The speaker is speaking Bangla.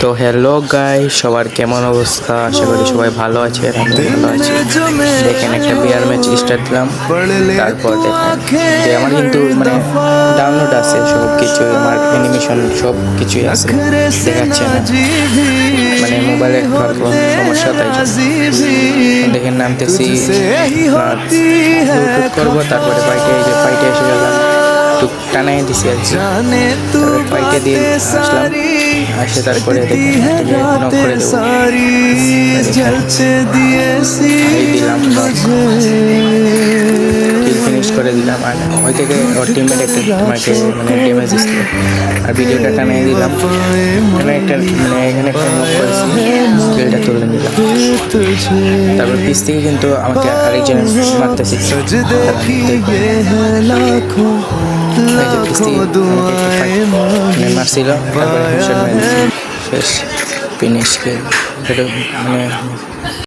তো হ্যালো গাই, সবার কেমন অবস্থা? আশা করি সবাই ভালো আছে। আমি ভালো আছি। দেখেন একটা বিয়ার ম্যাচ স্টার্ট দিলাম, তারপর দেখেন যে আমার কিন্তু মানে ডাউনলোড আছে সব কিছু, আমার অ্যানিমেশন সব কিছুই আছে, দেখাচ্ছে না মানে মোবাইলে একটু সমস্যা, তাই দেখেন নামতেছি ব্লুটুথ করবো, তারপরে পাইটে এসে গেলাম, একটু টানাই দিছি আর কি, তারপরে পাইটে দিয়ে আসলাম, আসে তারপরে দেখেন নক করে দেবো, দিলাম কিল ফিনিশ করে দিলাম। আর ওই থেকে ওর টিমমেট একটা আমাকে মানে ড্যামেজ দিচ্ছিল, আর ভিডিওটা টানিয়ে দিলাম, এখানে একটা মানে এখানে একটা নক করেছি, কিলটা তুলে নিলাম। তারপর পিস থেকে কিন্তু আমাকে আরেকজন মারতেছি, মারছিল, তারপরে শেষ ফিনিশ কিল, মানে